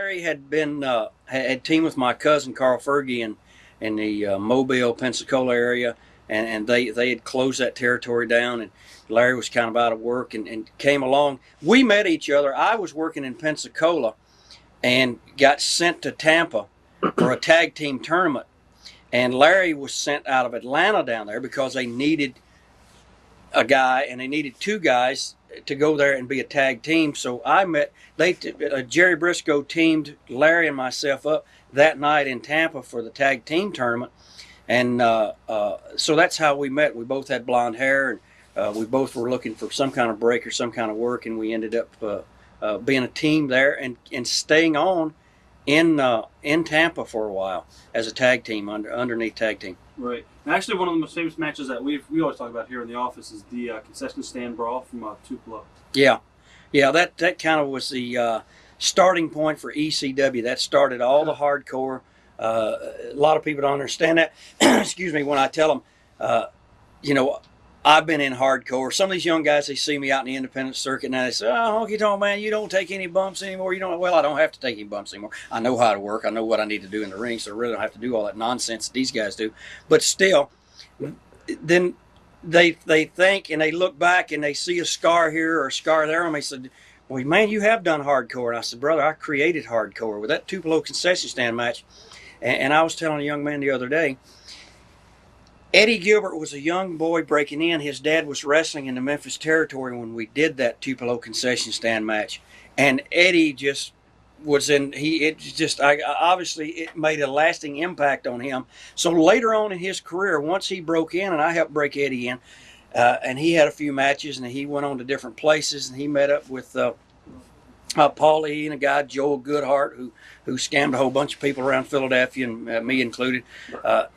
Larry had been had teamed with my cousin Carl Fergie in the Mobile, Pensacola area, and they had closed that territory down, and Larry was kind of out of work and came along. We met each other. I was working in Pensacola and got sent to Tampa for a tag team tournament, and Larry was sent out of Atlanta down there because they needed a guy, and they needed two guys to go there and be a tag team. So I met, Jerry Briscoe teamed Larry and myself up that night in Tampa for the tag team tournament. And so that's how we met. We both had blonde hair, and we both were looking for some kind of break or some kind of work, and we ended up being a team there and staying on in Tampa for a while as a tag team, underneath tag team. Right. And actually, one of the most famous matches that we always talk about here in the office is the Concession Stand Brawl from Tupelo. Yeah. That kind of was the starting point for ECW. That started all the hardcore. A lot of people don't understand that. Excuse me, when I tell them, I've been in hardcore. Some of these young guys, they see me out in the independent circuit, and they say, "Oh, Honky Tonk Man, you don't take any bumps anymore." Well, I don't have to take any bumps anymore. I know how to work. I know what I need to do in the ring, so I really don't have to do all that nonsense that these guys do. But still, then they think and they look back and they see a scar here or a scar there, and they said, "Well, man, you have done hardcore." And I said, "Brother, I created hardcore with that Tupelo concession stand match." And I was telling a young man the other day, Eddie Gilbert was a young boy breaking in. His dad was wrestling in the Memphis territory when we did that Tupelo concession stand match. And Eddie just was obviously it made a lasting impact on him. So later on in his career, once he broke in, and I helped break Eddie in, and he had a few matches, and he went on to different places, and he met up with Paul E. and a guy, Joel Goodhart, who scammed a whole bunch of people around Philadelphia, and me included.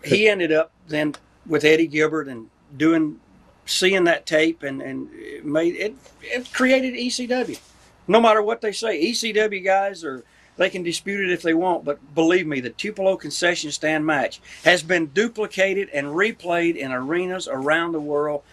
He ended up then with Eddie Gilbert and seeing that tape, and it created ECW. No matter what they say, ECW guys they can dispute it if they want, but believe me, the Tupelo concession stand match has been duplicated and replayed in arenas around the world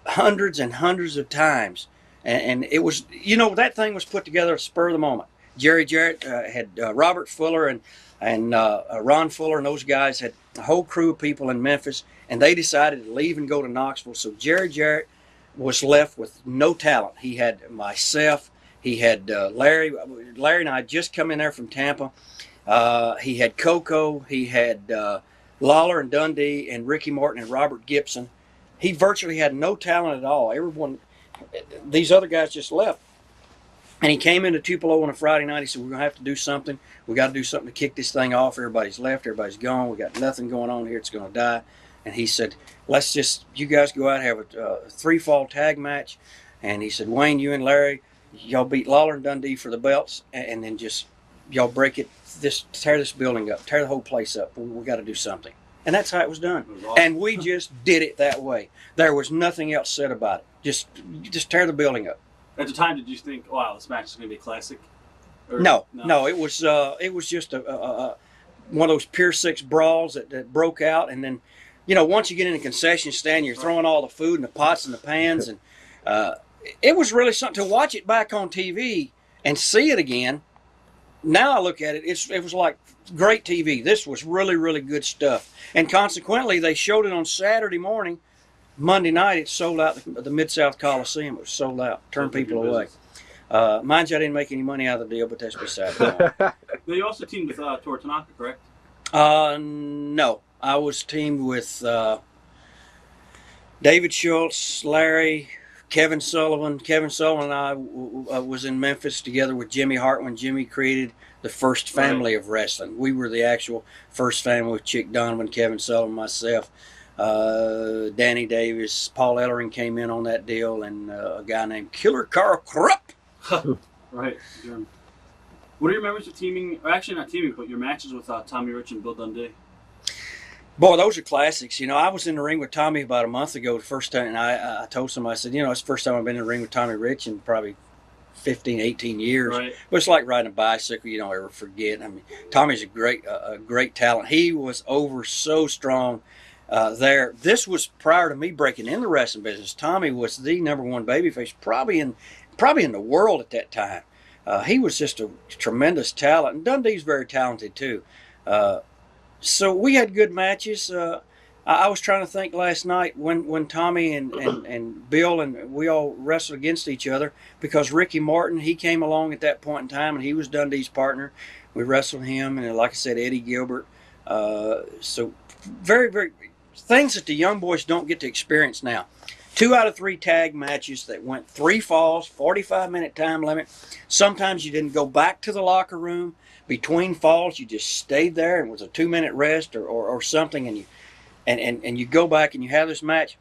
hundreds and hundreds of times. And it was, that thing was put together at the spur of the moment. Jarrett had Robert Fuller and Ron Fuller, and those guys had a whole crew of people in Memphis, and they decided to leave and go to Knoxville. So Jarrett was left with no talent. He had myself, he had Larry and I had just come in there from Tampa. He had Coco, he had Lawler and Dundee and Ricky Morton and Robert Gibson. He virtually had no talent at all. These other guys just left. And he came into Tupelo on a Friday night. He said, "We're going to have to do something. We got to do something to kick this thing off. Everybody's left. Everybody's gone. We got nothing going on here. It's going to die." And he said, you guys go out and have a 3-fall tag match. And he said, "Wayne, you and Larry, y'all beat Lawler and Dundee for the belts, and then just y'all break it, tear this building up, tear the whole place up. We got to do something." And that's how it was done. It was awesome. And we just did it that way. There was nothing else said about it. Just tear the building up. At the time, did you think, "Wow, this match is going to be a classic"? No. It was just one of those Pier 6 brawls that broke out, and then, once you get in the concession stand, you're throwing all the food in the pots and the pans, and it was really something to watch it back on TV and see it again. Now I look at it, it was like great TV. This was really, really good stuff, and consequently, they showed it on Saturday morning. Monday night, it sold out the Mid-South Coliseum. It was sold out. Turned people away. Mind you, I didn't make any money out of the deal, but that's beside the point. Now, you also teamed with Tor Tanaka, correct? No. I was teamed with David Schultz, Larry, Kevin Sullivan. Kevin Sullivan and I was in Memphis together with Jimmy Hart when Jimmy created the first family of wrestling. We were the actual first family with Chick Donovan, Kevin Sullivan, myself. Danny Davis, Paul Ellering came in on that deal, and a guy named Killer Carl Krupp. Right. What are your memories of teaming, or actually not teaming, but your matches with Tommy Rich and Bill Dundee? Boy, those are classics. I was in the ring with Tommy about a month ago, the first time, and I told somebody, I said, it's the first time I've been in the ring with Tommy Rich in probably 15, 18 years. Right. But it's like riding a bicycle. You don't ever forget. I mean, Tommy's a great talent. He was over so strong there. This was prior to me breaking in the wrestling business. Tommy was the #1 babyface probably in the world at that time. He was just a tremendous talent, and Dundee's very talented too. So we had good matches. I was trying to think last night when Tommy and Bill and we all wrestled against each other, because Ricky Martin, he came along at that point in time, and he was Dundee's partner. We wrestled him, and like I said, Eddie Gilbert. So very, very things that the young boys don't get to experience now. 2 out of 3 tag matches that went 3 falls, 45-minute time limit. Sometimes you didn't go back to the locker room between falls. You just stayed there and it was a 2-minute rest or something, and you go back and you have this match.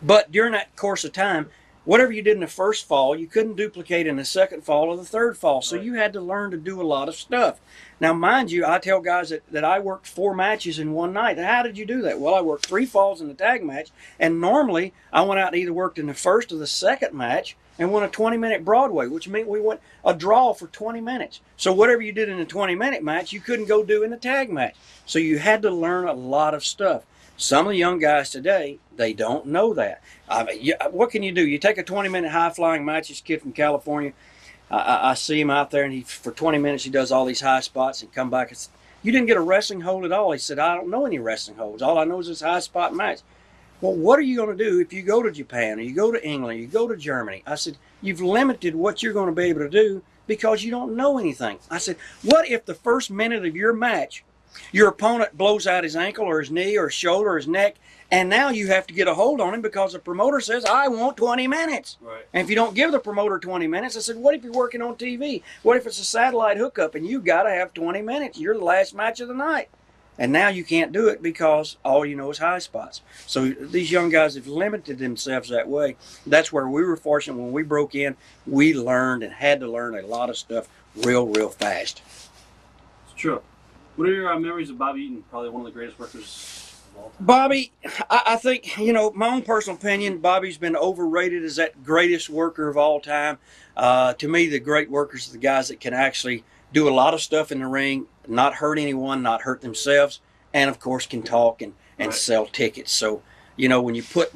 But during that course of time, whatever you did in the first fall, you couldn't duplicate in the second fall or the third fall. So you had to learn to do a lot of stuff. Now, mind you, I tell guys that I worked 4 matches in one night. How did you do that? Well, I worked 3 falls in the tag match, and normally I went out and either worked in the first or the second match and won a 20-minute Broadway, which meant we went a draw for 20 minutes. So whatever you did in a 20-minute match, you couldn't go do in the tag match. So you had to learn a lot of stuff. Some of the young guys today, they don't know that. I mean, what can you do? You take a 20-minute high-flying match, this kid from California, I see him out there, and for 20 minutes he does all these high spots and come back and say, you didn't get a wrestling hold at all. He said, I don't know any wrestling holds. All I know is this high spot match. Well, what are you going to do if you go to Japan or you go to England or you go to Germany? I said, you've limited what you're going to be able to do because you don't know anything. I said, what if the first minute of your match, your opponent blows out his ankle or his knee or his shoulder or his neck, and now you have to get a hold on him because the promoter says, I want 20 minutes. Right. And if you don't give the promoter 20 minutes, I said, what if you're working on TV? What if it's a satellite hookup and you've got to have 20 minutes? You're the last match of the night. And now you can't do it because all you know is high spots. So these young guys have limited themselves that way. That's where we were fortunate when we broke in. We learned and had to learn a lot of stuff real fast. It's true. What are your memories of Bobby Eaton? Probably one of the greatest workers of all time. Bobby, I think, my own personal opinion, Bobby's been overrated as that greatest worker of all time. To me, the great workers are the guys that can actually do a lot of stuff in the ring, not hurt anyone, not hurt themselves, and of course can talk and Right. sell tickets. So, when you put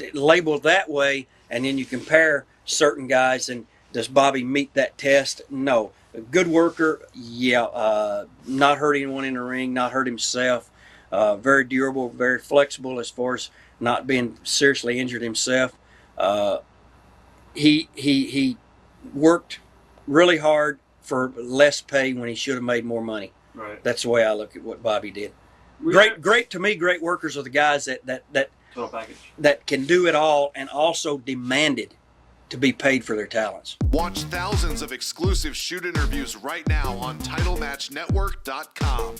it labeled that way, and then you compare certain guys, and does Bobby meet that test? No. A good worker, yeah, not hurt anyone in the ring, not hurt himself, very durable, very flexible as far as not being seriously injured himself. He worked really hard for less pay when he should have made more money. Right. That's the way I look at what Bobby did. Great to me. Great workers are the guys that Total package. that can do it all and also demanded to be paid for their talents. Watch thousands of exclusive shoot interviews right now on TitleMatchNetwork.com.